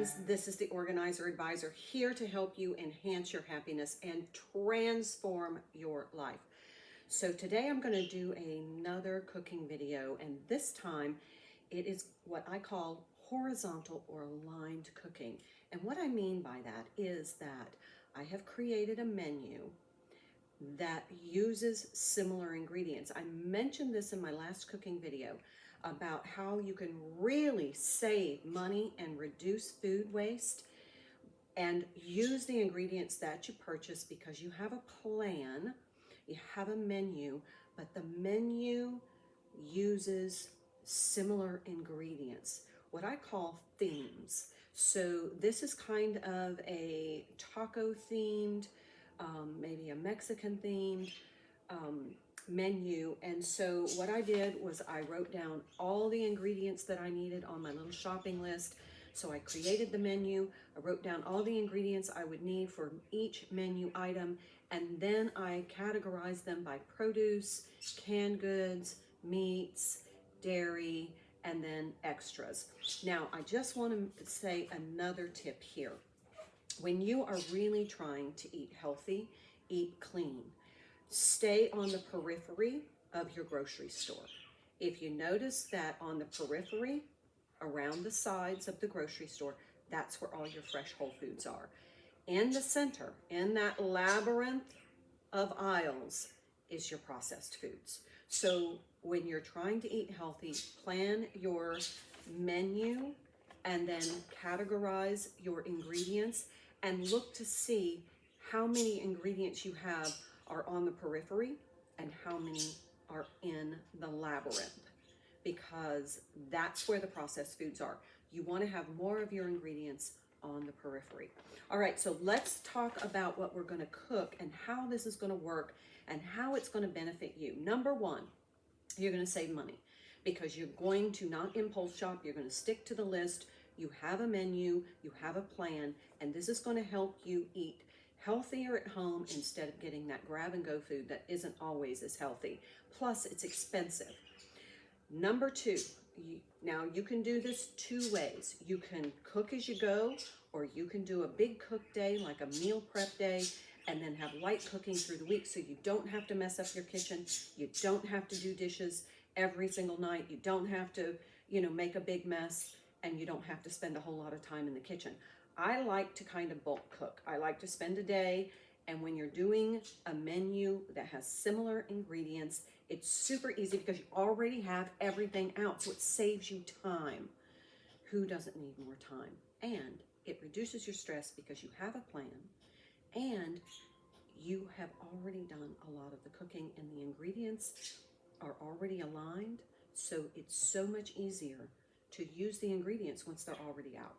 friends, this is the Organizer Advisor, here to help you enhance your happiness and transform your life. So today I'm going to do another cooking video, and this time it is what I call horizontal or aligned cooking. And what I mean by that is that I have created a menu that uses similar ingredients. I mentioned this in my last cooking video about how you can really save money and reduce food waste and use the ingredients that you purchase because you have a plan, you have a menu, but the menu uses similar ingredients, what I call themes. So this is kind of a taco themed, maybe a Mexican themed menu. And so what I did was I wrote down all the ingredients that I needed on my little shopping list. So I created the menu, I wrote down all the ingredients I would need for each menu item, and then I categorized them by produce, canned goods, meats, dairy, and then extras. Now, I just want to say another tip here. When you are really trying to eat healthy, eat clean, stay on the periphery of your grocery store. If you notice that on the periphery, around the sides of the grocery store, that's where all your fresh whole foods are. In the center, in that labyrinth of aisles, is your processed foods. So when you're trying to eat healthy, plan your menu and then categorize your ingredients and look to see how many ingredients you have are on the periphery and how many are in the labyrinth, because that's where the processed foods are. You want to have more of your ingredients on the periphery. All right, so let's talk about what we're going to cook and how this is going to work and how it's going to benefit you. Number one, you're going to save money because you're going to not impulse shop. You're going to stick to the list. You have a menu, you have a plan, and this is going to help you eat healthier at home instead of getting that grab and go food that isn't always as healthy. Plus, it's expensive. Number two, now you can do this two ways. You can cook as you go, or you can do a big cook day, like a meal prep day, and then have light cooking through the week so you don't have to mess up your kitchen. You don't have to do dishes every single night. You don't have to, make a big mess, and you don't have to spend a whole lot of time in the kitchen. I like to kind of bulk cook. I like to spend a day, and when you're doing a menu that has similar ingredients, it's super easy because you already have everything out, so it saves you time. Who doesn't need more time? And it reduces your stress because you have a plan, and you have already done a lot of the cooking, and the ingredients are already aligned, so it's so much easier to use the ingredients once they're already out.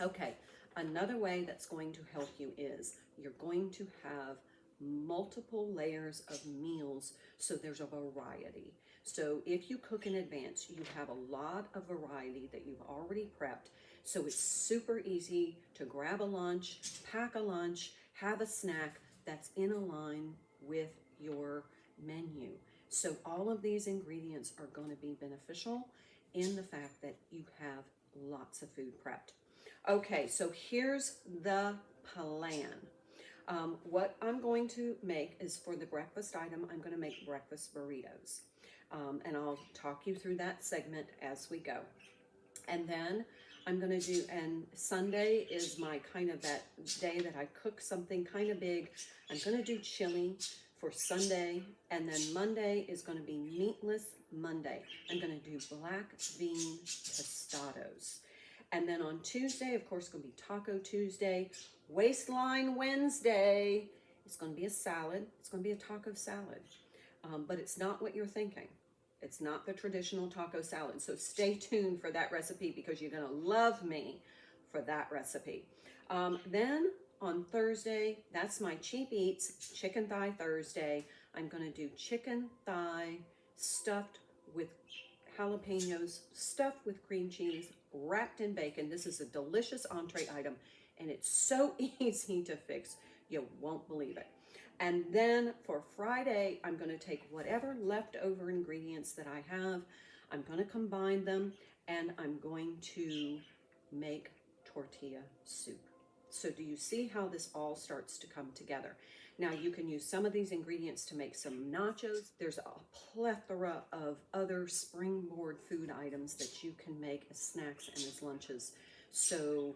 Okay, another way that's going to help you is you're going to have multiple layers of meals, so there's a variety. So if you cook in advance, you have a lot of variety that you've already prepped, so it's super easy to grab a lunch, pack a lunch, have a snack that's in line with your menu. So all of these ingredients are going to be beneficial in the fact that you have lots of food prepped. Okay, so here's the plan. What I'm going to make is, for the breakfast item, I'm going to make breakfast burritos. And I'll talk you through that segment as we go. And then I'm going to do, and Sunday is my kind of that day that I cook something kind of big. I'm going to do chili for Sunday, and then Monday is going to be meatless Monday. I'm going to do black bean tostados. And then on Tuesday, of course, it's going to be Taco Tuesday. Waistline Wednesday, it's going to be a salad. It's going to be a taco salad. But it's not what you're thinking. It's not the traditional taco salad. So stay tuned for that recipe because you're going to love me for that recipe. Then on Thursday, that's my cheap eats, chicken thigh Thursday. I'm going to do chicken thigh stuffed with jalapenos, stuffed with cream cheese, wrapped in bacon. This is a delicious entree item, and it's so easy to fix, you won't believe it. And then for Friday, I'm going to take whatever leftover ingredients that I have, I'm going to combine them, and I'm going to make tortilla soup. So do you see how this all starts to come together? Now you can use some of these ingredients to make some nachos. There's a plethora of other springboard food items that you can make as snacks and as lunches. So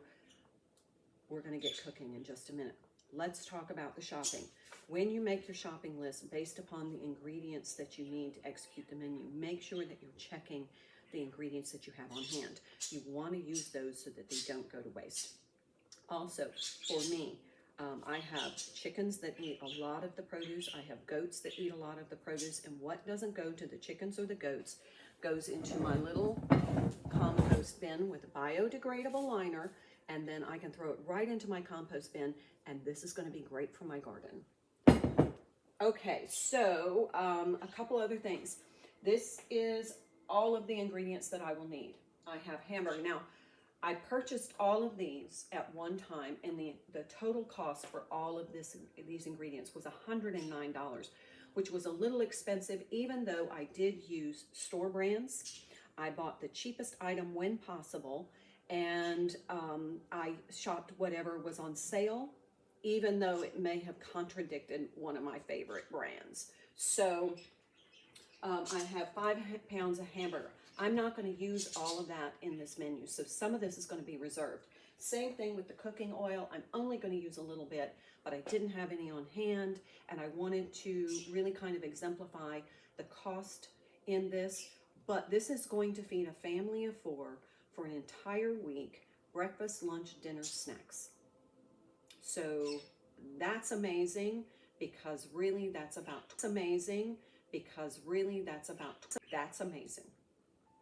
we're going to get cooking in just a minute. Let's talk about the shopping. When you make your shopping list based upon the ingredients that you need to execute the menu, make sure that you're checking the ingredients that you have on hand. You want to use those so that they don't go to waste. Also, for me, I have chickens that eat a lot of the produce. I have goats that eat a lot of the produce. And what doesn't go to the chickens or the goats goes into my little compost bin with a biodegradable liner. And then I can throw it right into my compost bin. And this is going to be great for my garden. Okay, so a couple other things. This is all of the ingredients that I will need. I have hamburger. Now, I purchased all of these at one time, and the total cost for all of these ingredients was $109, which was a little expensive, even though I did use store brands. I bought the cheapest item when possible, and I shopped whatever was on sale, even though it may have contradicted one of my favorite brands. So I have 5 pounds of hamburger. I'm not going to use all of that in this menu, so some of this is going to be reserved. Same thing with the cooking oil. I'm only going to use a little bit, but I didn't have any on hand, and I wanted to really kind of exemplify the cost in this. But this is going to feed a family of 4 for an entire week, breakfast, lunch, dinner, snacks. So that's amazing, because really that's amazing.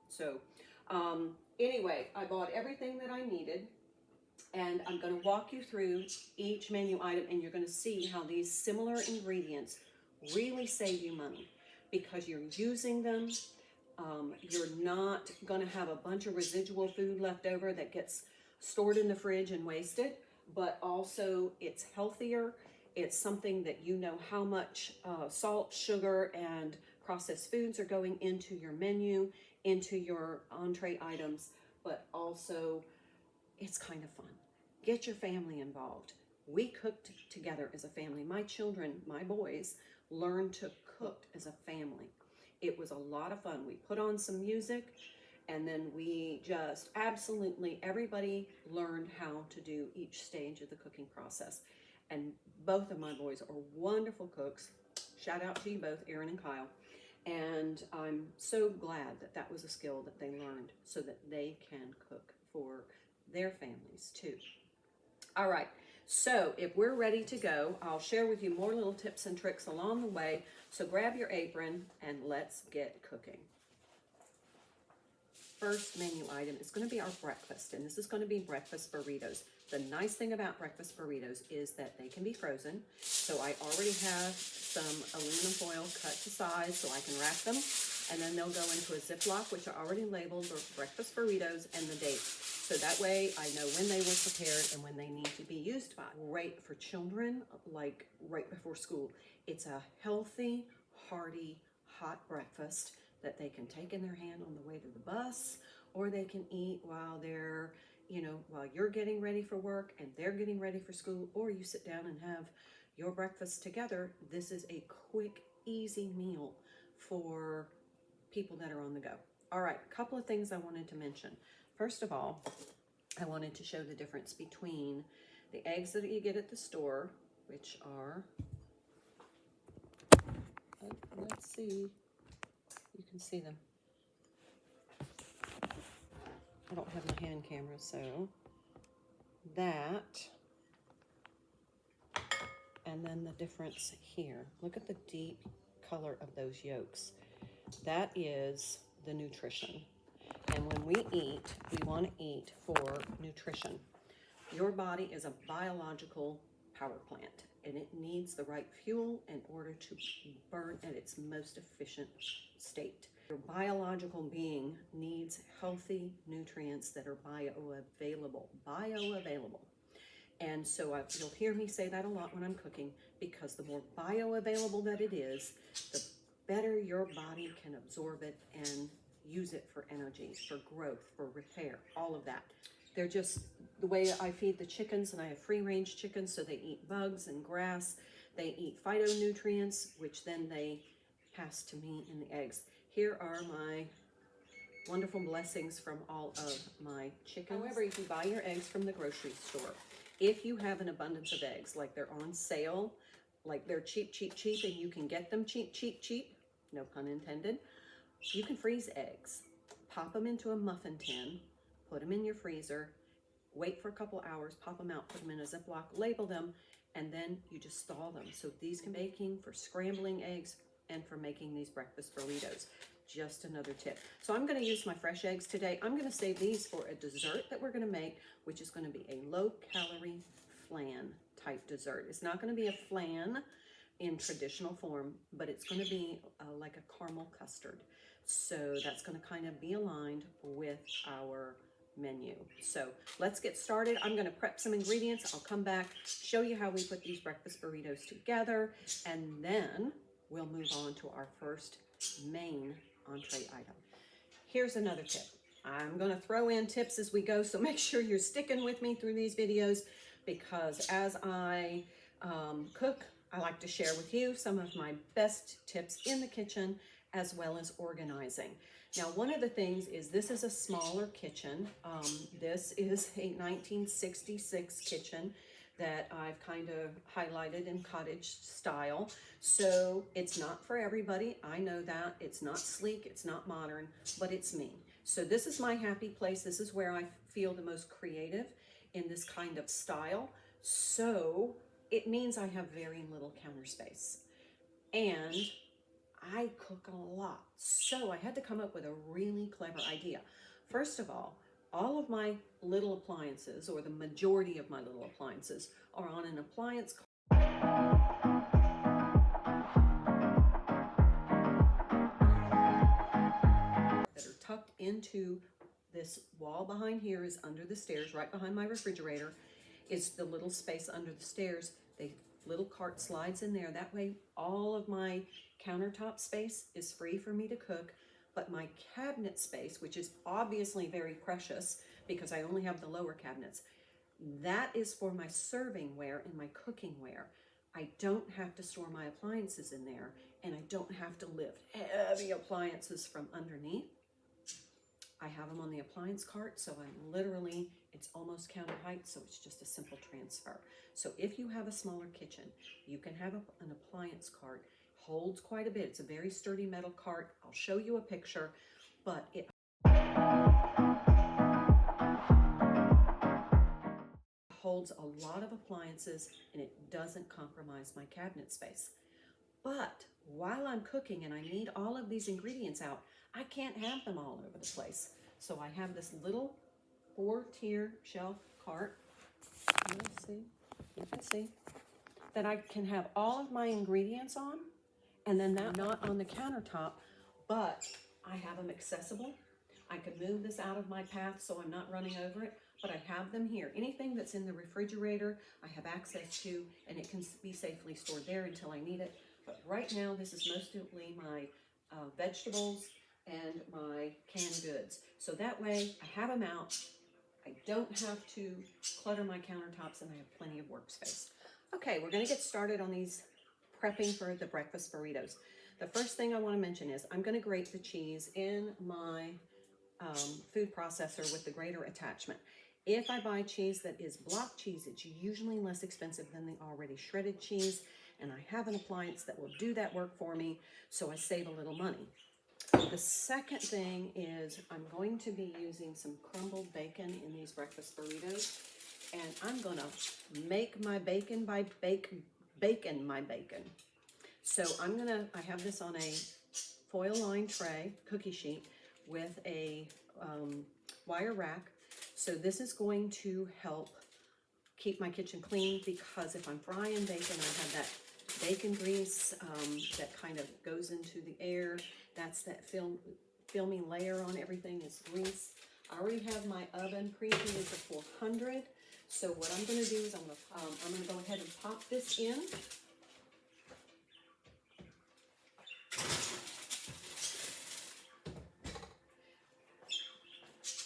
So anyway, I bought everything that I needed, and I'm going to walk you through each menu item, and you're going to see how these similar ingredients really save you money, because you're using them. You're not going to have a bunch of residual food left over that gets stored in the fridge and wasted, but also it's healthier. It's something that you know how much salt, sugar, and processed foods are going into your menu, into your entree items, but also it's kind of fun. Get your family involved. We cooked together as a family. My children, my boys, learned to cook as a family. It was a lot of fun. We put on some music, and then we just absolutely, everybody learned how to do each stage of the cooking process. And both of my boys are wonderful cooks. Shout out to you both, Aaron and Kyle. And I'm so glad that that was a skill that they learned so that they can cook for their families too. All right, so if we're ready to go, I'll share with you more little tips and tricks along the way. So grab your apron and let's get cooking. First menu item is going to be our breakfast, and this is going to be breakfast burritos. The nice thing about breakfast burritos is that they can be frozen. So I already have some aluminum foil cut to size so I can wrap them, and then they'll go into a Ziploc, which are already labeled breakfast burritos and the date. So that way I know when they were prepared and when they need to be used by. Great for children, like right before school. It's a healthy, hearty, hot breakfast that they can take in their hand on the way to the bus, or they can eat while they're, while you're getting ready for work and they're getting ready for school, or you sit down and have your breakfast together. This is a quick, easy meal for people that are on the go. All right, a couple of things I wanted to mention. First of all, I wanted to show the difference between the eggs that you get at the store, which are, let's see, you can see them. I don't have my hand camera, so that, and then the difference here. Look at the deep color of those yolks. That is the nutrition. And when we eat, we want to eat for nutrition. Your body is a biological power plant, and it needs the right fuel in order to burn at its most efficient state. Your biological being needs healthy nutrients that are bioavailable. And so you'll hear me say that a lot when I'm cooking, because the more bioavailable that it is, the better your body can absorb it and use it for energy, for growth, for repair, all of that. They're just the way I feed the chickens, and I have free-range chickens, so they eat bugs and grass. They eat phytonutrients, which then they pass to me in the eggs. Here are my wonderful blessings from all of my chickens. However, if you buy your eggs from the grocery store, if you have an abundance of eggs, like they're on sale, like they're cheap, cheap, cheap, and you can get them cheap, cheap, cheap, no pun intended, you can freeze eggs. Pop them into a muffin tin, put them in your freezer, wait for a couple hours, pop them out, put them in a Ziploc, label them, and then you just thaw them. So these can be baking for scrambling eggs and for making these breakfast burritos. Just another tip. So I'm going to use my fresh eggs today. I'm going to save these for a dessert that we're going to make, which is going to be a low-calorie flan type dessert. It's not going to be a flan in traditional form, but it's going to be like a caramel custard. So that's going to kind of be aligned with our menu. So let's get started. I'm going to prep some ingredients. I'll come back, show you how we put these breakfast burritos together, and then we'll move on to our first main entree item. Here's another tip. I'm going to throw in tips as we go, so make sure you're sticking with me through these videos, because as I cook, I like to share with you some of my best tips in the kitchen as well as organizing. Now, one of the things is this is a smaller kitchen. This is a 1966 kitchen that I've kind of highlighted in cottage style. So it's not for everybody. I know that. It's not sleek, it's not modern, but it's me. So this is my happy place. This is where I feel the most creative in this kind of style. So it means I have very little counter space. And I cook a lot. So I had to come up with a really clever idea. First of all of my little appliances, or the majority of my little appliances, are on an appliance cart that are tucked into this wall behind here. Is under the stairs, right behind my refrigerator. It's the little space under the stairs. The little cart slides in there. That way, all of my countertop space is free for me to cook, but my cabinet space, which is obviously very precious because I only have the lower cabinets, that is for my serving ware and my cooking ware. I don't have to store my appliances in there, and I don't have to lift heavy appliances from underneath. I have them on the appliance cart, so I'm literally, it's almost counter height, so it's just a simple transfer. So if you have a smaller kitchen, you can have an appliance cart. Holds quite a bit. It's a very sturdy metal cart. I'll show you a picture, but it holds a lot of appliances, and it doesn't compromise my cabinet space. But while I'm cooking and I need all of these ingredients out, I can't have them all over the place. So I have this little 4-tier shelf cart. You can see that I can have all of my ingredients on, and then that not on the countertop, but I have them accessible. I can move this out of my path so I'm not running over it, but I have them here. Anything that's in the refrigerator, I have access to, and it can be safely stored there until I need it. But right now, this is mostly my vegetables and my canned goods. So that way, I have them out. I don't have to clutter my countertops, and I have plenty of workspace. Okay, we're gonna get started on these prepping for the breakfast burritos. The first thing I want to mention is I'm going to grate the cheese in my food processor with the grater attachment. If I buy cheese that is block cheese, it's usually less expensive than the already shredded cheese, and I have an appliance that will do that work for me, so I save a little money. The second thing is I'm going to be using some crumbled bacon in these breakfast burritos, and I'm going to make my bacon by bacon my bacon. So I have this on a foil-lined tray, cookie sheet, with a wire rack. So this is going to help keep my kitchen clean, because if I'm frying bacon, I have that bacon grease that kind of goes into the air. That's that filmy layer on everything is grease. I already have my oven preheated to 400. So what I'm going to do is I'm going to go ahead and pop this in.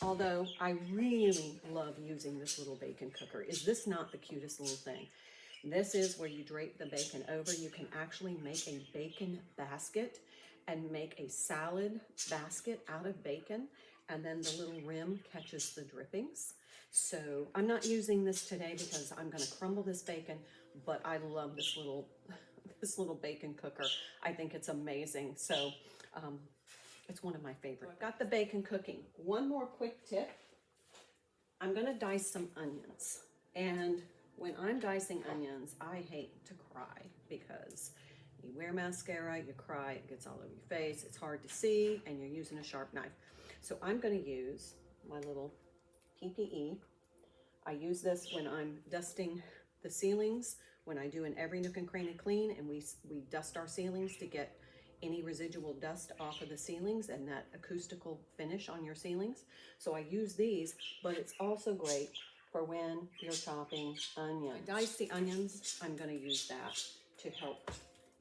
Although I really love using this little bacon cooker. Is this not the cutest little thing? This is where you drape the bacon over. You can actually make a bacon basket and make a salad basket out of bacon, and then the little rim catches the drippings. So I'm not using this today because I'm gonna crumble this bacon, but I love this little this little bacon cooker. I think it's amazing. So it's one of my favorites. I've got the bacon cooking. One more quick tip. I'm gonna dice some onions. And when I'm dicing onions, I hate to cry because you wear mascara, you cry, it gets all over your face, it's hard to see, and you're using a sharp knife. So I'm gonna use my little PPE. I use this when I'm dusting the ceilings, when I do an every nook and cranny clean, and we dust our ceilings to get any residual dust off of the ceilings and that acoustical finish on your ceilings. So I use these, but it's also great for when you're chopping onions. I dice the onions, I'm gonna use that to help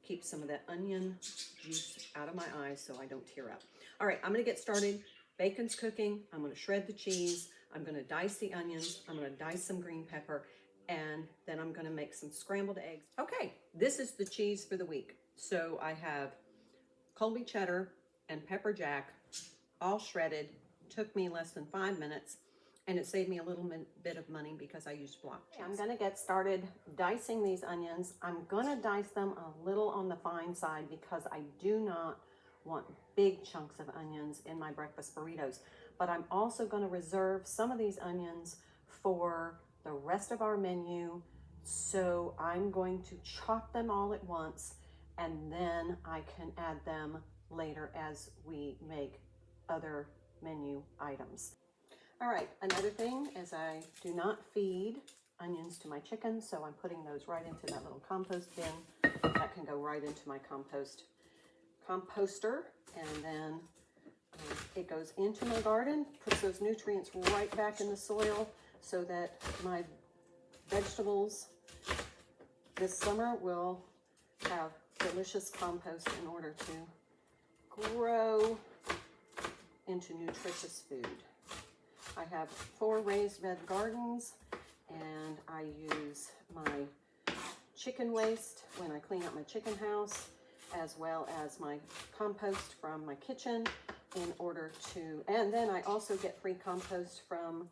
keep some of that onion juice out of my eyes so I don't tear up. All right, I'm gonna get started. Bacon's cooking, I'm gonna shred the cheese, I'm gonna dice the onions, I'm gonna dice some green pepper, and then I'm gonna make some scrambled eggs. Okay, this is the cheese for the week. So I have Colby cheddar and pepper jack, all shredded. Took me less than 5 minutes, and it saved me a little bit of money because I used block cheese. I'm gonna get started dicing these onions. I'm gonna dice them a little on the fine side because I do not want big chunks of onions in my breakfast burritos. But I'm also gonna reserve some of these onions for the rest of our menu. So I'm going to chop them all at once, and then I can add them later as we make other menu items. All right, another thing is I do not feed onions to my chickens, so I'm putting those right into that little compost bin. That can go right into my composter, and then it goes into my garden, puts those nutrients right back in the soil so that my vegetables this summer will have delicious compost in order to grow into nutritious food. I have 4 raised bed gardens, and I use my chicken waste when I clean up my chicken house, as well as my compost from my kitchen in order to, and then I also get free compost from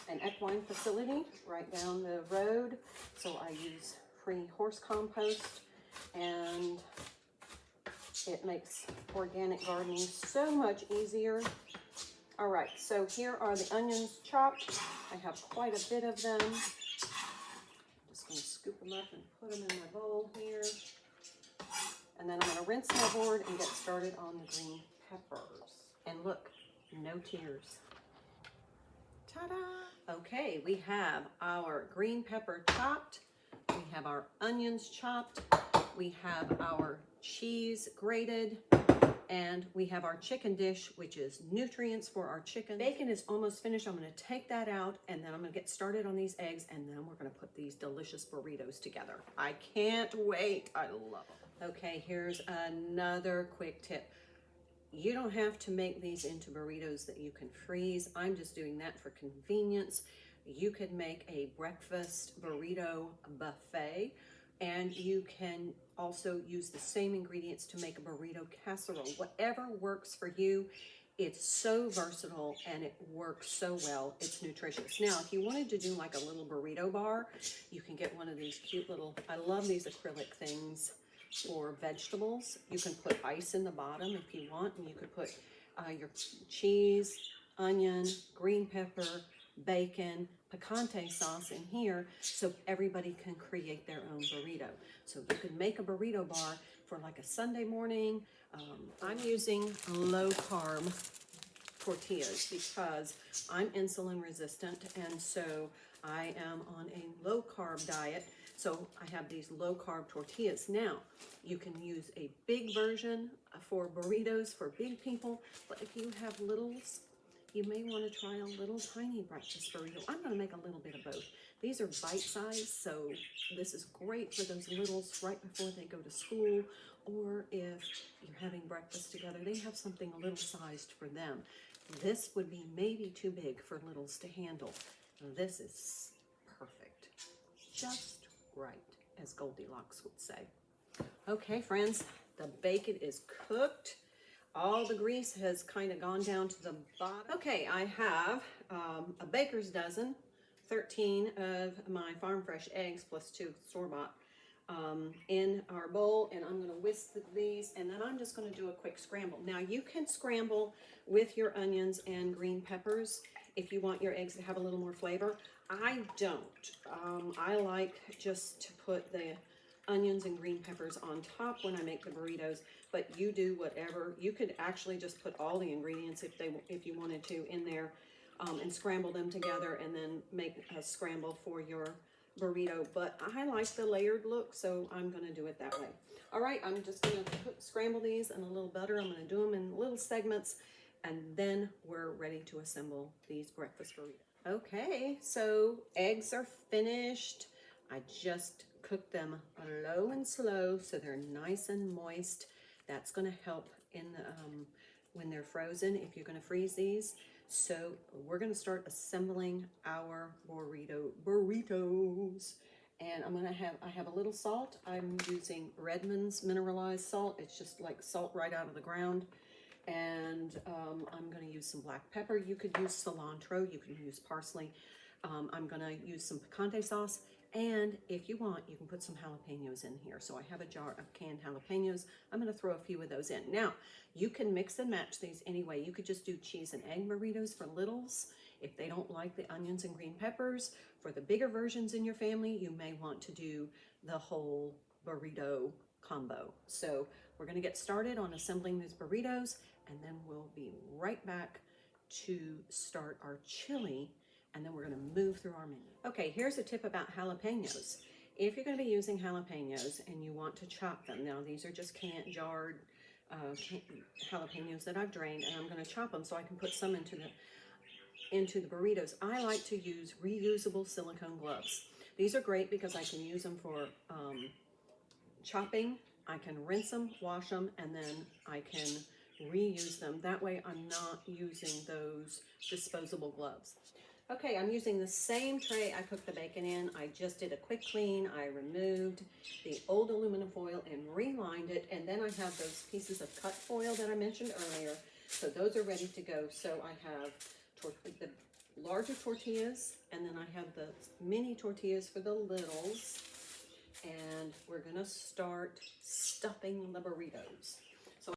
an equine facility right down the road. So I use free horse compost, and it makes organic gardening so much easier. All right, so here are the onions chopped. I have quite a bit of them. I'm just gonna scoop them up and put them in my bowl here. And then I'm gonna rinse my board and get started on the green peppers. And look, no tears. Ta-da! Okay, we have our green pepper chopped. We have our onions chopped. We have our cheese grated. And we have our chicken dish, which is nutrients for our chicken. Bacon is almost finished. I'm gonna take that out, and then I'm gonna get started on these eggs, and then we're gonna put these delicious burritos together. I can't wait. I love them. Okay, here's another quick tip. You don't have to make these into burritos that you can freeze. I'm just doing that for convenience. You could make a breakfast burrito buffet, and you can also use the same ingredients to make a burrito casserole. Whatever works for you. It's so versatile and it works so well. It's nutritious. Now, if you wanted to do like a little burrito bar, you can get one of these cute little, I love these acrylic things for vegetables. You can put ice in the bottom if you want, and you could put your cheese, onion, green pepper, bacon, picante sauce in here so everybody can create their own burrito. So you can make a burrito bar for like a Sunday morning. I'm using low carb tortillas because I'm insulin resistant, and so I am on a low carb diet. So I have these low carb tortillas. Now, you can use a big version for burritos for big people, but if you have littles, you may want to try a little tiny breakfast burrito. I'm going to make a little bit of both. These are bite-sized, so this is great for those littles right before they go to school, or if you're having breakfast together, they have something a little sized for them. This would be maybe too big for littles to handle. This is perfect. Just right, as Goldilocks would say. Okay, friends, the bacon is cooked. All the grease has kind of gone down to the bottom. Okay, I have a baker's dozen, 13 of my farm fresh eggs plus 2 store-bought in our bowl, and I'm going to whisk these, and then I'm just going to do a quick scramble. Now, you can scramble with your onions and green peppers if you want your eggs to have a little more flavor. I don't. I like just to put the onions and green peppers on top when I make the burritos, but you do whatever. You could actually just put all the ingredients if you wanted to in there and scramble them together and then make a scramble for your burrito, but I like the layered look, so I'm going to do it that way. All right, I'm just going to scramble these in a little butter. I'm going to do them in little segments, and then we're ready to assemble these breakfast burritos. Okay, so eggs are finished. I just cook them low and slow so they're nice and moist. That's going to help in the, when they're frozen if you're going to freeze these. So we're going to start assembling our burritos. And I have a little salt. I'm using Redmond's mineralized salt. It's just like salt right out of the ground. And I'm going to use some black pepper. You could use cilantro. You can use parsley. I'm going to use some picante sauce. And if you want, you can put some jalapenos in here. So I have a jar of canned jalapenos. I'm going to throw a few of those in. Now, you can mix and match these anyway. You could just do cheese and egg burritos for littles if they don't like the onions and green peppers. For the bigger versions in your family, you may want to do the whole burrito combo. So we're going to get started on assembling these burritos, and then we'll be right back to start our chili, and then we're going to move through our menu. Okay, here's a tip about jalapenos. If you're going to be using jalapenos and you want to chop them, now these are just jarred jalapenos that I've drained, and I'm going to chop them so I can put some into the burritos. I like to use reusable silicone gloves. These are great because I can use them for chopping. I can rinse them, wash them, and then I can reuse them. That way I'm not using those disposable gloves. Okay, I'm using the same tray I cooked the bacon in. I just did a quick clean. I removed the old aluminum foil and relined it, and then I have those pieces of cut foil that I mentioned earlier. So those are ready to go. So I have the larger tortillas, and then I have the mini tortillas for the littles, and we're gonna start stuffing the burritos. So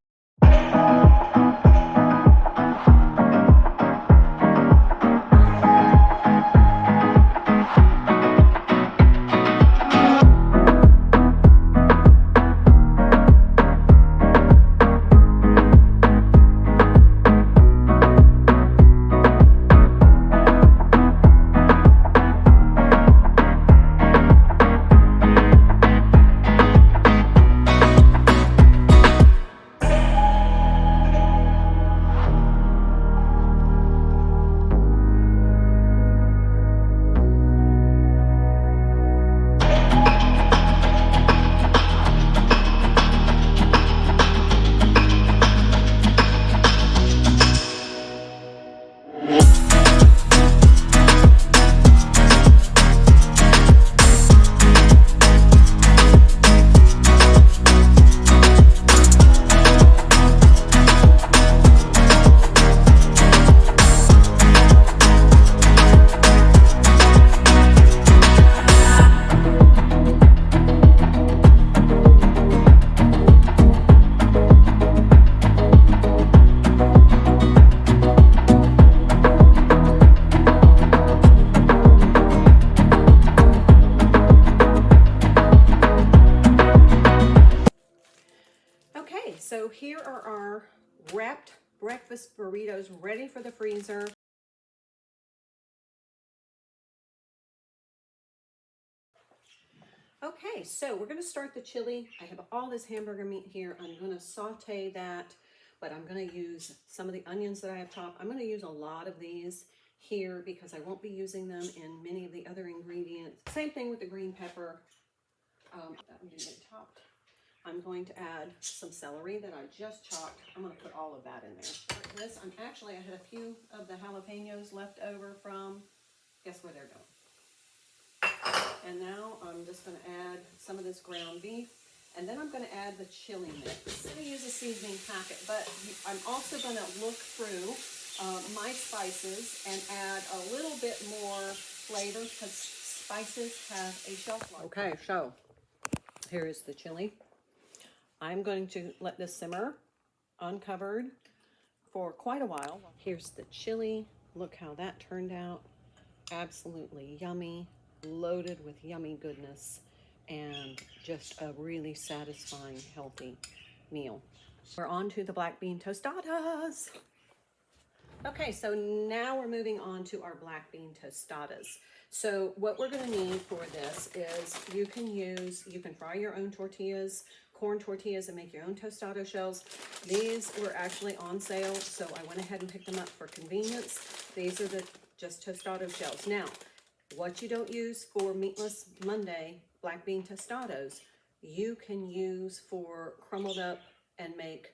So here are our wrapped breakfast burritos ready for the freezer. Okay, so we're going to start the chili. I have all this hamburger meat here. I'm going to saute that, but I'm going to use some of the onions that I have chopped. I'm going to use a lot of these here because I won't be using them in many of the other ingredients. Same thing with the green pepper. I'm going to get chopped. I'm going to add some celery that I just chopped. I'm going to put all of that in there. This, I had a few of the jalapenos left over from, guess where they're going. And now I'm just going to add some of this ground beef. And then I'm going to add the chili mix. I'm going to use a seasoning packet, but I'm also going to look through my spices and add a little bit more flavor because spices have a shelf life. Okay, so here is the chili. I'm going to let this simmer uncovered for quite a while. Here's the chili. Look how that turned out. Absolutely yummy, loaded with yummy goodness, and just a really satisfying, healthy meal. We're on to the black bean tostadas. Okay, so now we're moving on to our black bean tostadas. So what we're going to need for this is you can fry your own tortillas, corn tortillas, and make your own tostado shells. These were actually on sale, so I went ahead and picked them up for convenience. These are the just tostado shells. Now, what you don't use for Meatless Monday black bean tostados, you can use for crumbled up and make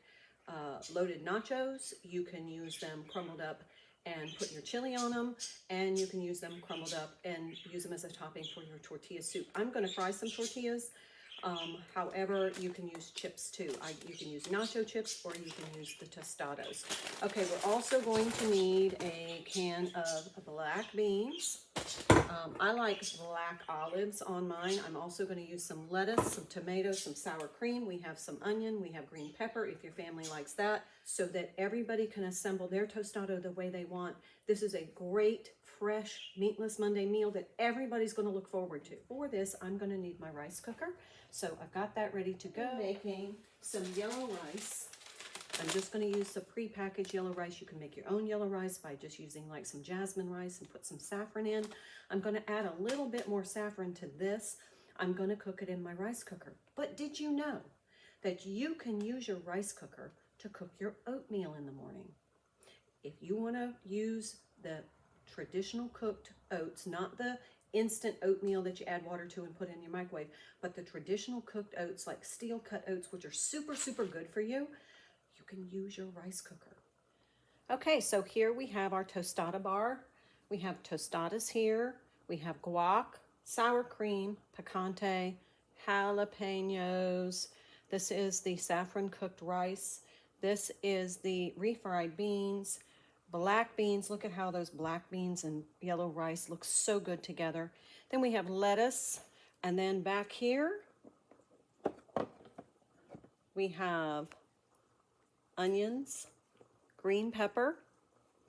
loaded nachos. You can use them crumbled up and put your chili on them, and you can use them crumbled up and use them as a topping for your tortilla soup. I'm going to fry some tortillas. However, you can use chips too. You can use nacho chips or you can use the tostados. Okay, we're also going to need a can of black beans. I like black olives on mine. I'm also going to use some lettuce, some tomatoes, some sour cream. We have some onion. We have green pepper if your family likes that, so that everybody can assemble their tostado the way they want. This is a great, fresh, Meatless Monday meal that everybody's going to look forward to. For this, I'm going to need my rice cooker. So I've got that ready to go. I'm making some yellow rice. I'm just going to use the pre-packaged yellow rice. You can make your own yellow rice by just using like some jasmine rice and put some saffron in. I'm going to add a little bit more saffron to this. I'm going to cook it in my rice cooker. But did you know that you can use your rice cooker to cook your oatmeal in the morning? If you want to use the traditional cooked oats, not the instant oatmeal that you add water to and put in your microwave, but the traditional cooked oats like steel cut oats, which are super, super good for you, you can use your rice cooker. Okay, so here we have our tostada bar. We have tostadas here. We have guac, sour cream, picante, jalapenos. This is the saffron cooked rice. This is the refried beans, black beans. Look at how those black beans and yellow rice look so good together. Then we have lettuce. And then back here, we have onions, green pepper,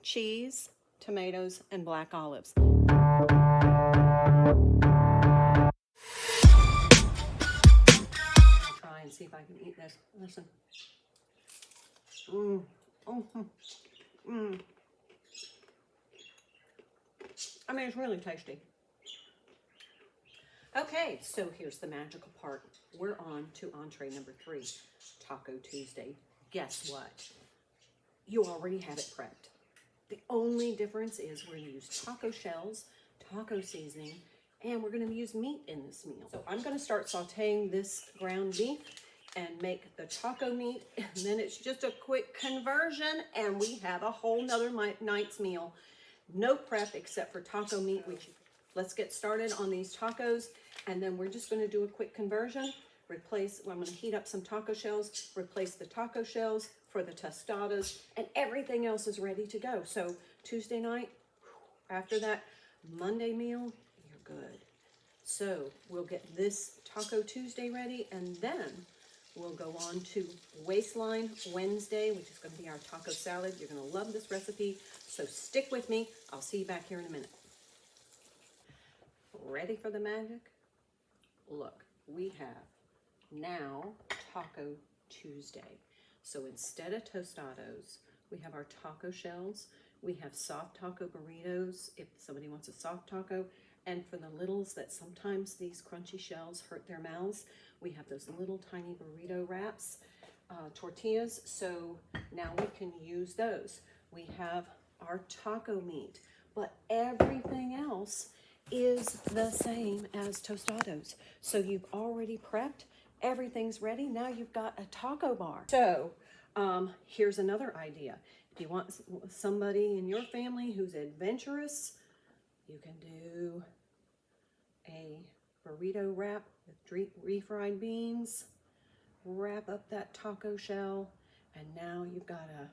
cheese, tomatoes, and black olives. Try and see if I can eat this. Listen. I mean, it's really tasty. Okay, so here's the magical part. We're on to entree number 3, Taco Tuesday. Guess what? You already have it prepped. The only difference is we're going to use taco shells, taco seasoning, and we're going to use meat in this meal. So I'm going to start sauteing this ground beef and make the taco meat, and then it's just a quick conversion, and we have a whole nother night's meal. No prep except for taco meat. Let's get started on these tacos, and then we're just going to do a quick conversion. I'm going to heat up some taco shells, replace the taco shells for the tostadas, and everything else is ready to go. So Tuesday night, after that Monday meal, you're good. So we'll get this Taco Tuesday ready, and then we'll go on to Waistline Wednesday, which is going to be our taco salad. You're going to love this recipe, so stick with me. I'll see you back here in a minute. Ready for the magic? Look, we have now Taco Tuesday. So instead of tostados, we have our taco shells. We have soft taco burritos if somebody wants a soft taco. And for the littles that sometimes these crunchy shells hurt their mouths, we have those little tiny burrito wraps, tortillas. So now we can use those. We have our taco meat, but everything else is the same as tostados. So you've already prepped everything's ready. Now you've got a taco bar. So here's another idea. If you want somebody in your family who's adventurous, you can do a burrito wrap with refried beans, wrap up that taco shell, and now you've got a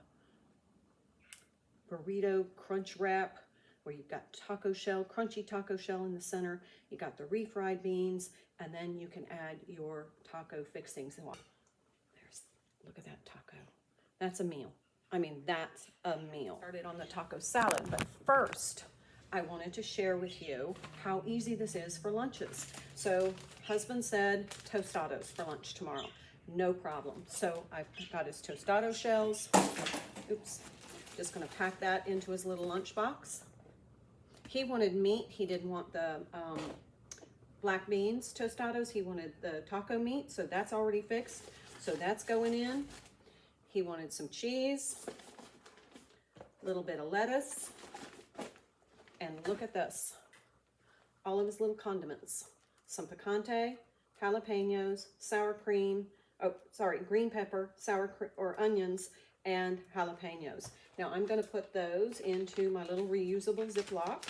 burrito crunch wrap where you've got taco shell, crunchy taco shell in the center, you got the refried beans, and then you can add your taco fixings. Look at that taco. That's a meal. I mean, that's a meal. Started on the taco salad, but first, I wanted to share with you how easy this is for lunches. So husband said tostados for lunch tomorrow. No problem. So I've got his tostado shells. Oops. Just gonna pack that into his little lunchbox. He wanted meat. He didn't want the black beans tostados. He wanted the taco meat, so that's already fixed. So that's going in. He wanted some cheese, a little bit of lettuce, and look at this. All of his little condiments. Some picante, jalapenos, sour cream, green pepper, sour cream, or onions, and jalapenos. Now I'm going to put those into my little reusable Ziploc.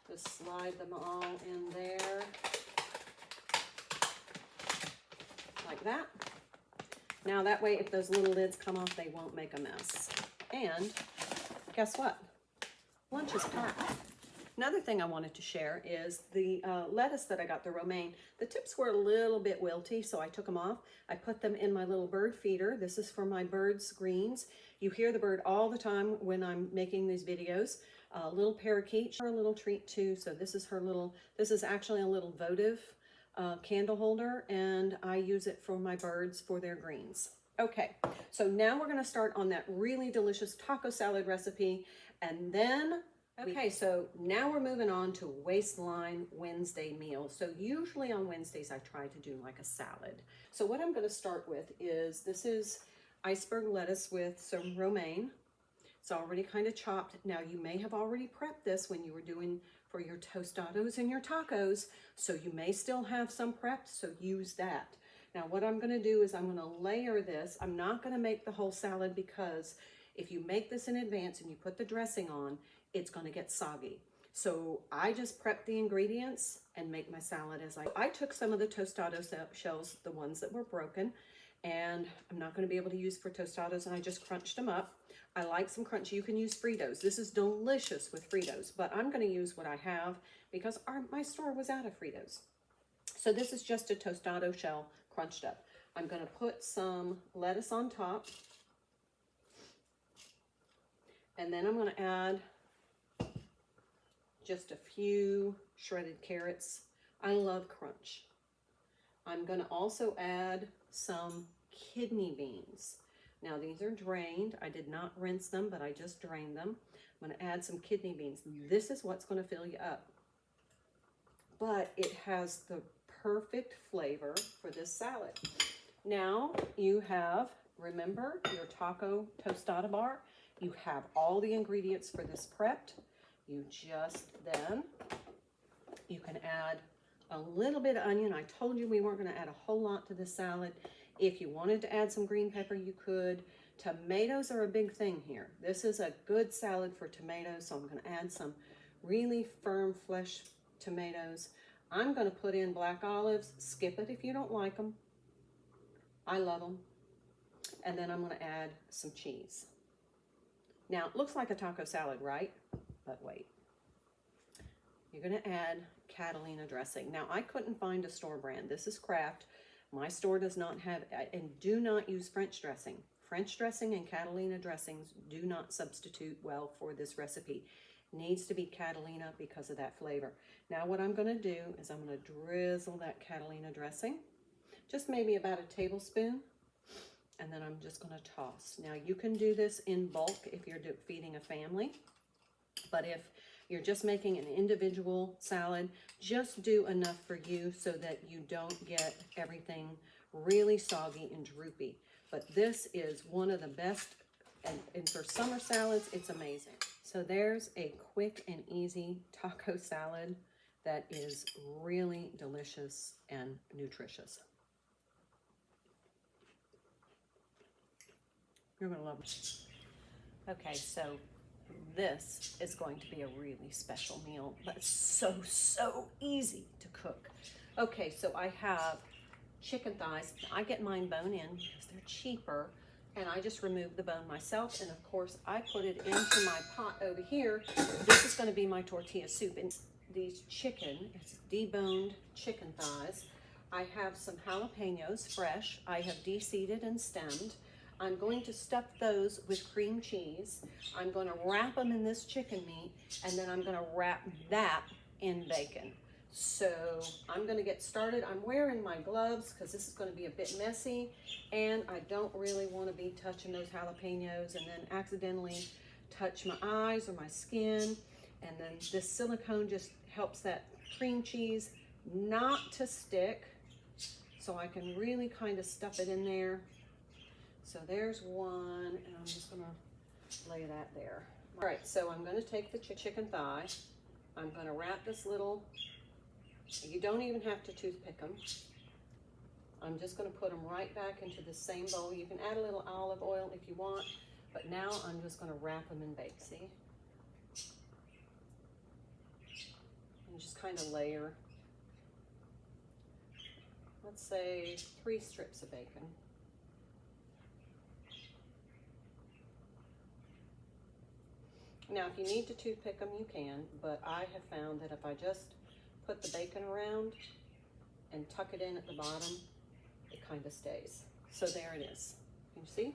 Just slide them all in there like that. Now that way, if those little lids come off, they won't make a mess. And guess what? Lunch is packed. Another thing I wanted to share is the lettuce that I got, the romaine. The tips were a little bit wilty, so I took them off. I put them in my little bird feeder. This is for my bird's greens. You hear the bird all the time when I'm making these videos. Little parakeet, her little treat too. So this is her little, this is actually a little votive candle holder, and I use it for my birds for their greens. Okay, so now we're gonna start on that really delicious taco salad recipe, and then, okay, so now we're moving on to Waistline Wednesday meals. So usually on Wednesdays, I try to do like a salad. So what I'm gonna start with is, this is iceberg lettuce with some romaine. It's already kind of chopped. Now you may have already prepped this when you were doing for your tostados and your tacos, so you may still have some prepped, so use that. Now what I'm gonna do is I'm gonna layer this. I'm not gonna make the whole salad because if you make this in advance and you put the dressing on, it's gonna get soggy. So I just prep the ingredients and make my salad as I took some of the tostado shells, the ones that were broken, and I'm not gonna be able to use for tostados, and I just crunched them up. I like some crunch. You can use Fritos. This is delicious with Fritos, but I'm going to use what I have because my store was out of Fritos. So this is just a tostado shell crunched up. I'm going to put some lettuce on top, and then I'm going to add just a few shredded carrots. I love crunch. I'm going to also add some kidney beans. Now these are drained. I did not rinse them, but I just drained them. I'm going to add some kidney beans. This is what's going to fill you up. But it has the perfect flavor for this salad. Now you have, remember, your taco tostada bar. You have all the ingredients for this prepped. You just then, you can add a little bit of onion. I told you we weren't going to add a whole lot to this salad. If you wanted to add some green pepper, you could. Tomatoes are a big thing here. This is a good salad for tomatoes, so I'm going to add some really firm flesh tomatoes. I'm going to put in black olives. Skip it if you don't like them. I love them. And then I'm going to add some cheese. Now, it looks like a taco salad, right? But wait. You're going to add Catalina dressing. Now, I couldn't find a store brand. This is Kraft. My store does not have, and do not use French dressing. French dressing and Catalina dressings do not substitute well for this recipe. It needs to be Catalina because of that flavor. Now what I'm going to do is I'm going to drizzle that Catalina dressing, just maybe about a tablespoon, and then I'm just going to toss. Now you can do this in bulk if you're feeding a family, but if you're just making an individual salad, just do enough for you so that you don't get everything really soggy and droopy. But this is one of the best, and for summer salads, it's amazing. So there's a quick and easy taco salad. that is really delicious and nutritious. You're gonna love it. Okay, so this is going to be a really special meal, but it's so easy to cook. Okay, so I have chicken thighs. I get mine bone in because they're cheaper, and I just remove the bone myself, and of course I put it into my pot over here. This is going to be my tortilla soup, and these it's deboned chicken thighs. I have some jalapenos fresh. I have de-seeded and stemmed. I'm going to stuff those with cream cheese. I'm going to wrap them in this chicken meat, and then I'm going to wrap that in bacon. So I'm going to get started. I'm wearing my gloves because this is going to be a bit messy, and I don't really want to be touching those jalapenos and then accidentally touch my eyes or my skin. And then this silicone just helps that cream cheese not to stick, so I can really kind of stuff it in there. So there's one, and I'm just going to lay that there. All right, so I'm going to take the chicken thigh. I'm going to wrap this little, you don't even have to toothpick them. I'm just going to put them right back into the same bowl. You can add a little olive oil if you want, but now I'm just going to wrap them in bacon. See? And just kind of layer, let's say 3 strips of bacon. Now, if you need to toothpick them, you can, but I have found that if I just put the bacon around and tuck it in at the bottom, it kind of stays. So there it is. Can you see?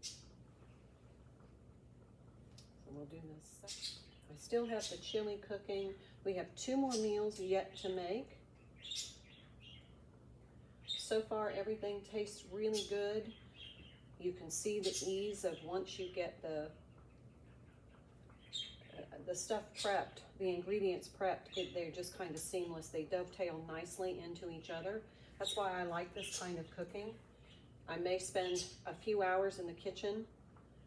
So we'll do this. I still have the chili cooking. We have 2 more meals yet to make. So far, everything tastes really good. You can see the ease of once you get the stuff prepped, the ingredients prepped, they're just kind of seamless. They dovetail nicely into each other. That's why I like this kind of cooking. I may spend a few hours in the kitchen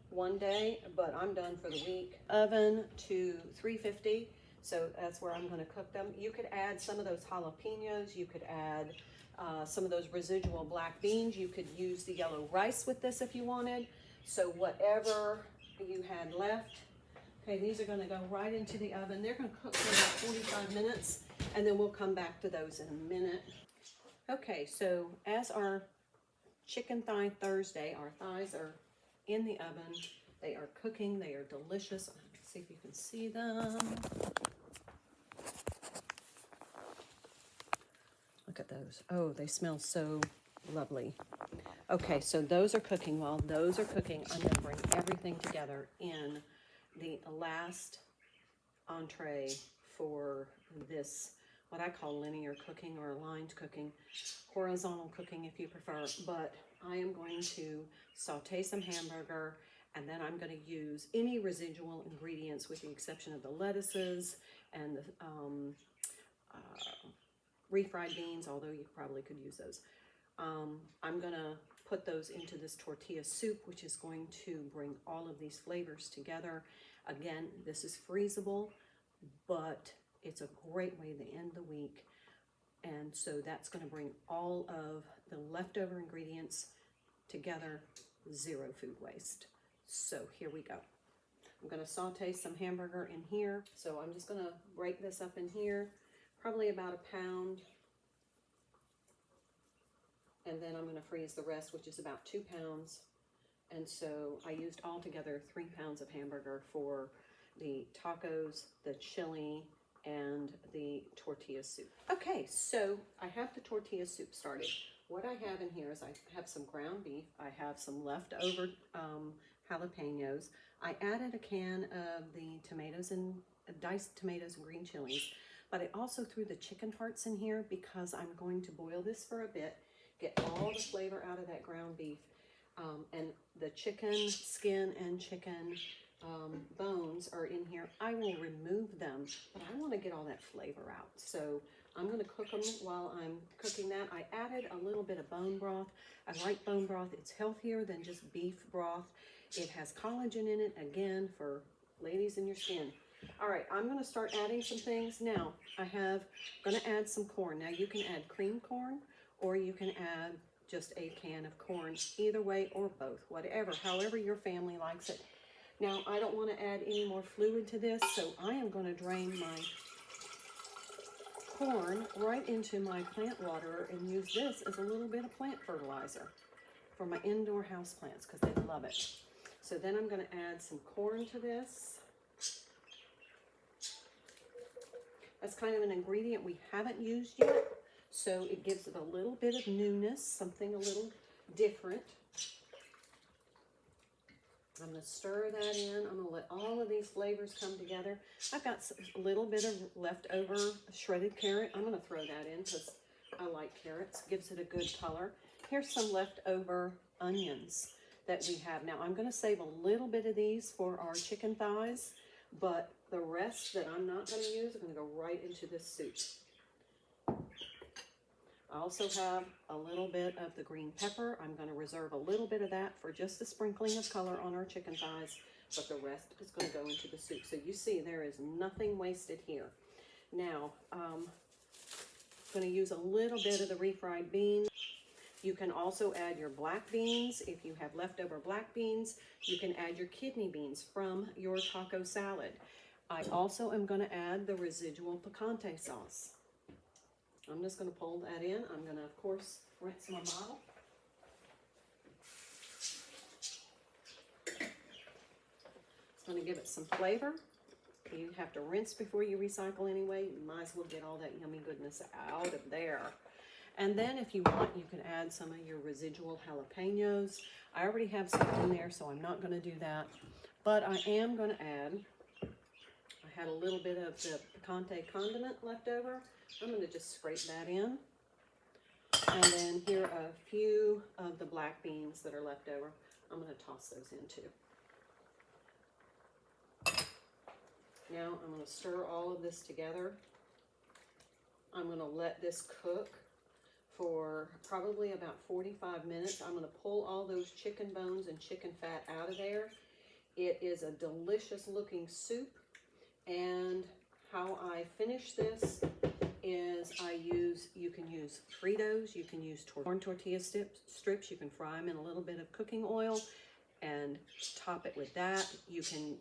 one day, but I'm done for the week. Oven to 350, so that's where I'm going to cook them. You could add some of those jalapenos. You could add some of those residual black beans. You could use the yellow rice with this if you wanted. So whatever you had left. Okay, these are going to go right into the oven. They're going to cook for about 45 minutes, and then we'll come back to those in a minute. Okay, so as our chicken thigh Thursday, our thighs are in the oven. They are cooking. They are delicious. Let's see if you can see them. Look at those. Oh, they smell so lovely. Okay, so those are cooking. While those are cooking, I'm going to bring everything together in the last entree for this, what I call linear cooking or aligned cooking, horizontal cooking if you prefer. But I am going to saute some hamburger, and then I'm going to use any residual ingredients with the exception of the lettuces and the refried beans, although you probably could use those. I'm going to put those into this tortilla soup, which is going to bring all of these flavors together. Again, this is freezable, but it's a great way to end the week. And so that's going to bring all of the leftover ingredients together, 0 food waste. So here we go. I'm going to saute some hamburger in here. So I'm just going to break this up in here, probably about 1 pound. And then I'm going to freeze the rest, which is about 2 pounds. And so I used altogether 3 pounds of hamburger for the tacos, the chili, and the tortilla soup. Okay, so I have the tortilla soup started. What I have in here is I have some ground beef. I have some leftover jalapenos. I added a can of the tomatoes and diced tomatoes and green chilies. But I also threw the chicken parts in here because I'm going to boil this for a bit, get all the flavor out of that ground beef. And the chicken skin and chicken bones are in here. I will remove them, but I want to get all that flavor out. So I'm going to cook them while I'm cooking that. I added a little bit of bone broth. I like bone broth. It's healthier than just beef broth. It has collagen in it, again, for ladies in your skin. All right, I'm gonna start adding some things now. Gonna add some corn. Now you can add cream corn, or you can add just a can of corn, either way or both, whatever, however your family likes it. Now I don't wanna add any more fluid to this, so I am gonna drain my corn right into my plant water and use this as a little bit of plant fertilizer for my indoor house plants because they love it. So then I'm going to add some corn to this. That's kind of an ingredient we haven't used yet, so it gives it a little bit of newness, something a little different. I'm going to stir that in. I'm going to let all of these flavors come together. I've got a little bit of leftover shredded carrot. I'm going to throw that in because I like carrots. Gives it a good color. Here's some leftover onions that we have. Now I'm going to save a little bit of these for our chicken thighs, but the rest that I'm not going to use are going to go right into this soup. I also have a little bit of the green pepper. I'm going to reserve a little bit of that for just a sprinkling of color on our chicken thighs, but the rest is going to go into the soup. So you see there is nothing wasted here. Now, I'm going to use a little bit of the refried beans. You can also add your black beans. If you have leftover black beans, you can add your kidney beans from your taco salad. I also am going to add the residual picante sauce. I'm just going to pull that in. I'm going to, of course, rinse my bottle. It's going to give it some flavor. You have to rinse before you recycle anyway. You might as well get all that yummy goodness out of there. And then if you want, you can add some of your residual jalapenos. I already have some in there, so I'm not going to do that. But I am going to add, I had a little bit of the picante condiment left over. I'm going to just scrape that in. And then here are a few of the black beans that are left over. I'm going to toss those in too. Now I'm going to stir all of this together. I'm going to let this cook for probably about 45 minutes. I'm going to pull all those chicken bones and chicken fat out of there. It is a delicious looking soup, and how I finish this is you can use Fritos, you can use corn tortilla strips, you can fry them in a little bit of cooking oil and top it with that. You can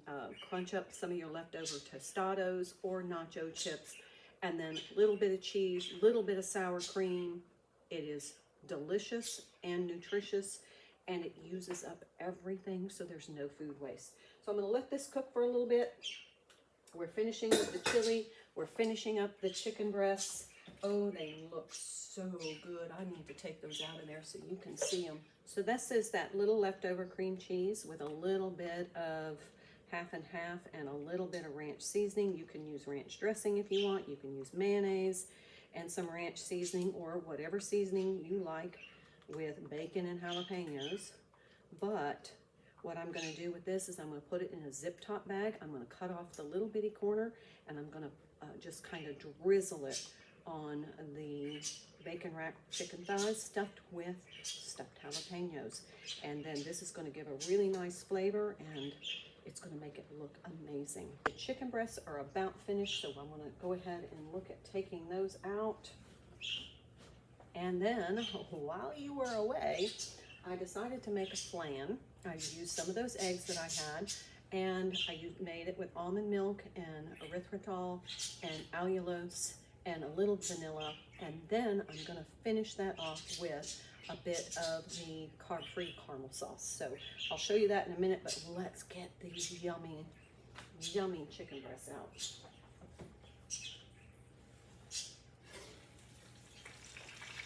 crunch up some of your leftover tostados or nacho chips, and then a little bit of cheese, little bit of sour cream. It is delicious and nutritious, and it uses up everything, so there's no food waste. So I'm going to let this cook for a little bit. We're finishing up the chili. We're finishing up the chicken breasts. Oh, they look so good. I need to take those out of there so you can see them. So this is that little leftover cream cheese with a little bit of half and half and a little bit of ranch seasoning. You can use ranch dressing if you want. You can use mayonnaise and some ranch seasoning or whatever seasoning you like with bacon and jalapenos. But what I'm going to do with this is I'm going to put it in a zip top bag. I'm going to cut off the little bitty corner, and I'm going to just kind of drizzle it on the bacon wrapped chicken thighs stuffed with stuffed jalapenos. And then this is going to give a really nice flavor, and it's going to make it look amazing. The chicken breasts are about finished, so I'm going to go ahead and look at taking those out. And then while you were away, I decided to make a flan. I used some of those eggs that I had, and I made it with almond milk and erythritol and allulose and a little vanilla. And then I'm going to finish that off with a bit of the carb-free caramel sauce. So I'll show you that in a minute, but let's get these yummy, yummy chicken breasts out.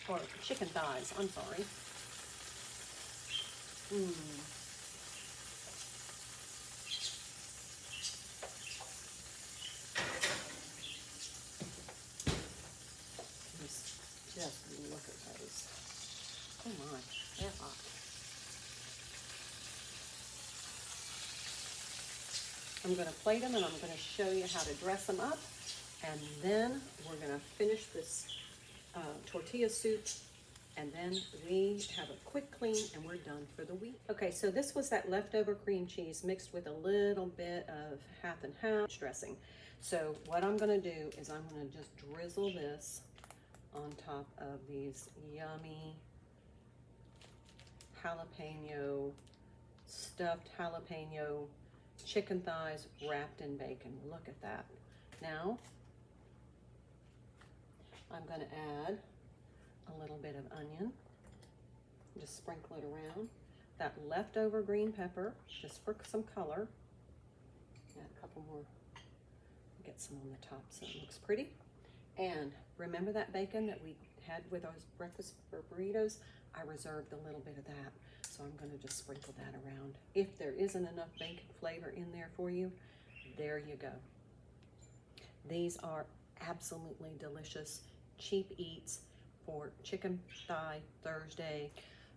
Or chicken thighs, I'm sorry. Just look at those. Oh my, they're hot. I'm going to plate them, and I'm going to show you how to dress them up, and then we're going to finish this tortilla soup And then we have a quick clean and we're done for the week. Okay, so this was that leftover cream cheese mixed with a little bit of half and half dressing. So what I'm gonna do is I'm gonna just drizzle this on top of these yummy jalapeno, stuffed jalapeno chicken thighs wrapped in bacon. Look at that. Now, I'm gonna add a little bit of onion, just sprinkle it around. That leftover green pepper, just for some color. Add a couple more, get some on the top so it looks pretty. And remember that bacon that we had with those breakfast burritos? I reserved a little bit of that, so I'm gonna just sprinkle that around. If there isn't enough bacon flavor in there for you, there you go. These are absolutely delicious, cheap eats for Chicken Thigh Thursday.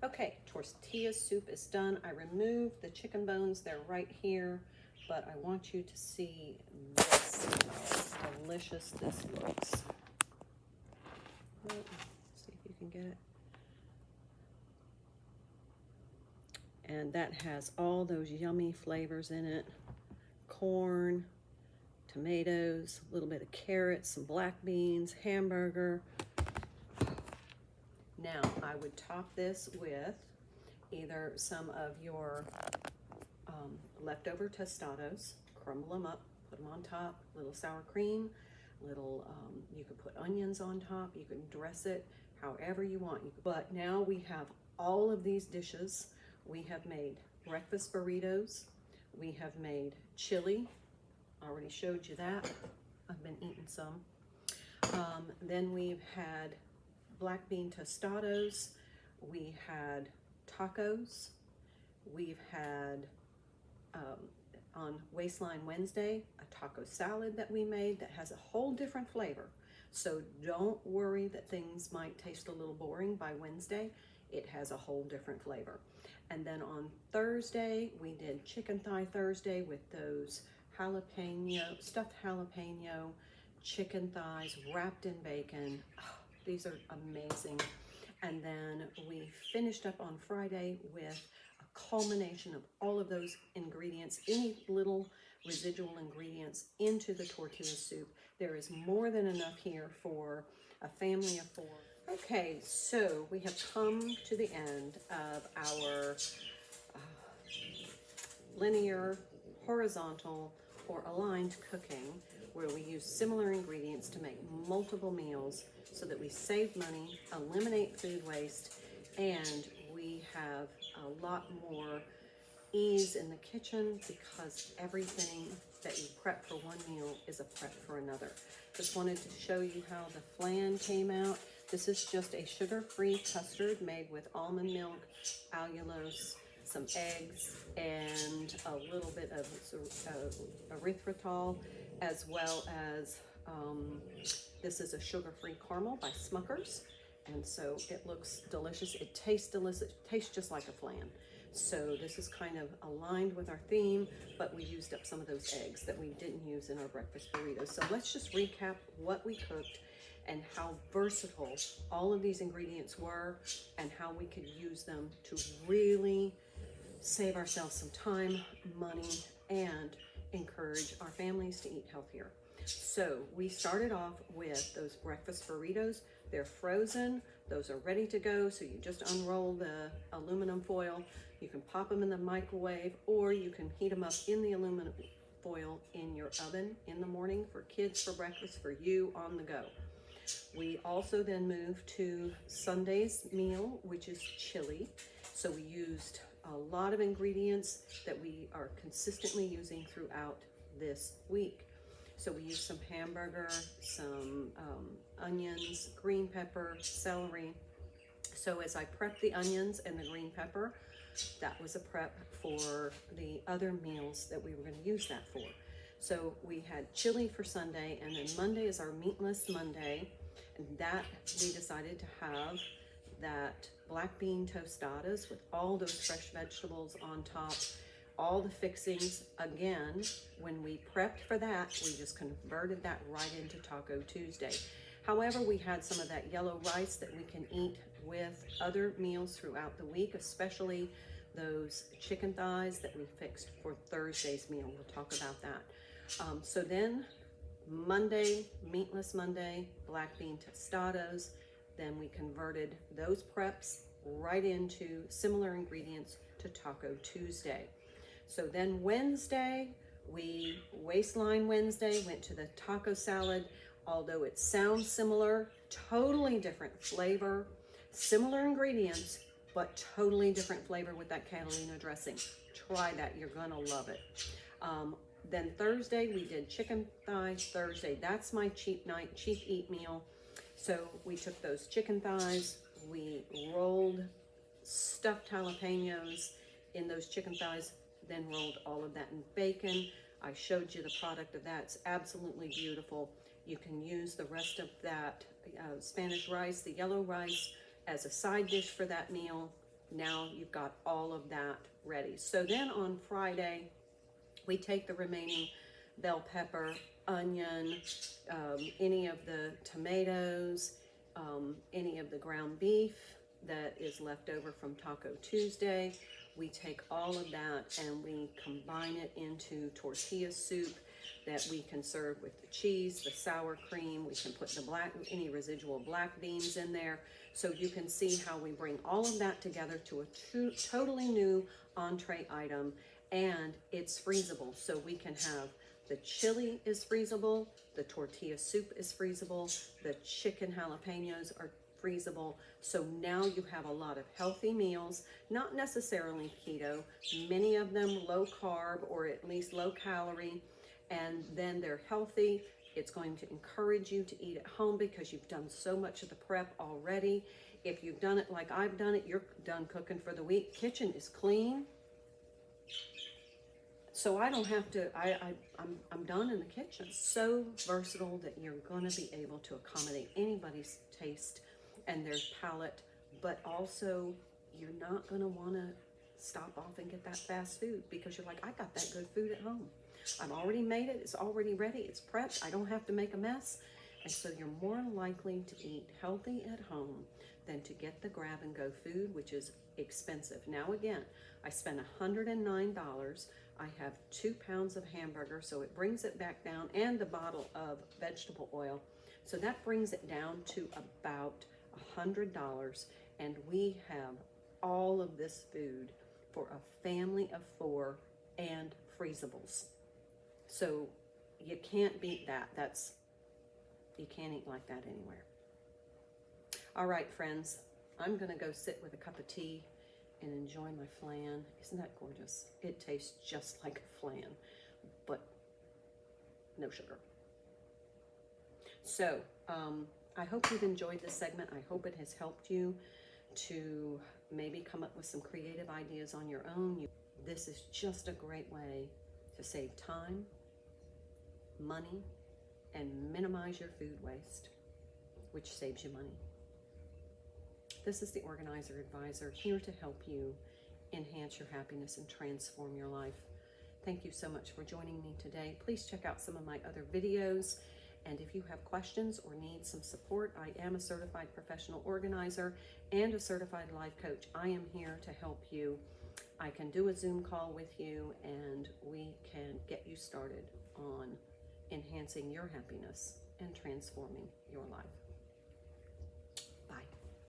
Okay, tortilla soup is done. I removed the chicken bones, they're right here, but I want you to see this, how delicious this looks. Let's see if you can get it. And that has all those yummy flavors in it. Corn, tomatoes, a little bit of carrots, some black beans, hamburger. Now, I would top this with either some of your leftover tostados, crumble them up, put them on top, little sour cream, you could put onions on top, you can dress it however you want. But now we have all of these dishes. We have made breakfast burritos, we have made chili, I already showed you that, I've been eating some. Then we've had black bean tostados, we had tacos, we've had on Waistline Wednesday a taco salad that we made that has a whole different flavor. So don't worry that things might taste a little boring by Wednesday. It has a whole different flavor. And then on Thursday we did Chicken Thigh Thursday with those stuffed jalapeno chicken thighs wrapped in bacon. Oh, these are amazing. And then we finished up on Friday with a culmination of all of those ingredients, any little residual ingredients into the tortilla soup. There is more than enough here for a family of 4. Okay, so we have come to the end of our linear, horizontal, or aligned cooking, where we use similar ingredients to make multiple meals so that we save money, eliminate food waste, and we have a lot more ease in the kitchen because everything that you prep for one meal is a prep for another. Just wanted to show you how the flan came out. This is just a sugar-free custard made with almond milk, allulose, some eggs, and a little bit of erythritol, as well as this is a sugar-free caramel by Smucker's, and so it looks delicious. It tastes delicious. It tastes just like a flan. So this is kind of aligned with our theme, but we used up some of those eggs that we didn't use in our breakfast burritos. So let's just recap what we cooked and how versatile all of these ingredients were and how we could use them to really save ourselves some time, money, and encourage our families to eat healthier. So we started off with those breakfast burritos. They're frozen. Those are ready to go. So you just unroll the aluminum foil. You can pop them in the microwave, or you can heat them up in the aluminum foil in your oven in the morning for kids for breakfast, for you on the go. We also then moved to Sunday's meal, which is chili. So we used a lot of ingredients that we are consistently using throughout this week. So we used some hamburger, some onions, green pepper, celery. So as I prepped the onions and the green pepper, that was a prep for the other meals that we were going to use that for. So we had chili for Sunday, and then Monday is our meatless Monday, and that we decided to have that black bean tostadas with all those fresh vegetables on top, all the fixings. Again, when we prepped for that, we just converted that right into Taco Tuesday. However, we had some of that yellow rice that we can eat with other meals throughout the week, especially those chicken thighs that we fixed for Thursday's meal. We'll talk about that. So then Monday, meatless Monday, black bean tostados. Then we converted those preps right into similar ingredients to Taco Tuesday. So then Wednesday, Waistline Wednesday, went to the taco salad. Although it sounds similar, totally different flavor, similar ingredients, but totally different flavor with that Catalina dressing. Try that, you're gonna love it. Then Thursday, we did chicken thighs Thursday. That's my cheap eat meal. So we took those chicken thighs, we rolled stuffed jalapenos in those chicken thighs, then rolled all of that in bacon. I showed you the product of that. It's absolutely beautiful. You can use the rest of that Spanish rice, the yellow rice, as a side dish for that meal. Now you've got all of that ready. So then on Friday, we take the remaining bell pepper, onion, any of the tomatoes, any of the ground beef that is left over from Taco Tuesday. We take all of that and we combine it into tortilla soup that we can serve with the cheese, the sour cream. We can put any residual black beans in there. So you can see how we bring all of that together to a totally new entree item, and it's freezable. So we can have the chili is freezable, the tortilla soup is freezable, the chicken jalapenos are freezable. So now you have a lot of healthy meals, not necessarily keto, many of them low carb or at least low calorie, and then they're healthy. It's going to encourage you to eat at home because you've done so much of the prep already. If you've done it like I've done it, you're done cooking for the week. Kitchen is clean. So I don't have to, I'm done in the kitchen. So versatile that you're gonna be able to accommodate anybody's taste and their palate, but also you're not gonna wanna stop off and get that fast food because you're like, I got that good food at home. I've already made it, it's already ready, it's prepped, I don't have to make a mess. And so you're more likely to eat healthy at home than to get the grab and go food, which is expensive. Now again, I spent $109. I have 2 pounds of hamburger, so it brings it back down, and the bottle of vegetable oil. So that brings it down to about $100, and we have all of this food for a family of 4 and freezables. So you can't beat that. You can't eat like that anywhere. All right, friends, I'm gonna go sit with a cup of tea and enjoy my flan. Isn't that gorgeous? It tastes just like a flan, but no sugar. So I hope you've enjoyed this segment. I hope it has helped you to maybe come up with some creative ideas on your own. This is just a great way to save time, money, and minimize your food waste, which saves you money. This is the Organizer Advisor, here to help you enhance your happiness and transform your life. Thank you so much for joining me today. Please check out some of my other videos. And if you have questions or need some support, I am a certified professional organizer and a certified life coach. I am here to help you. I can do a Zoom call with you and we can get you started on enhancing your happiness and transforming your life.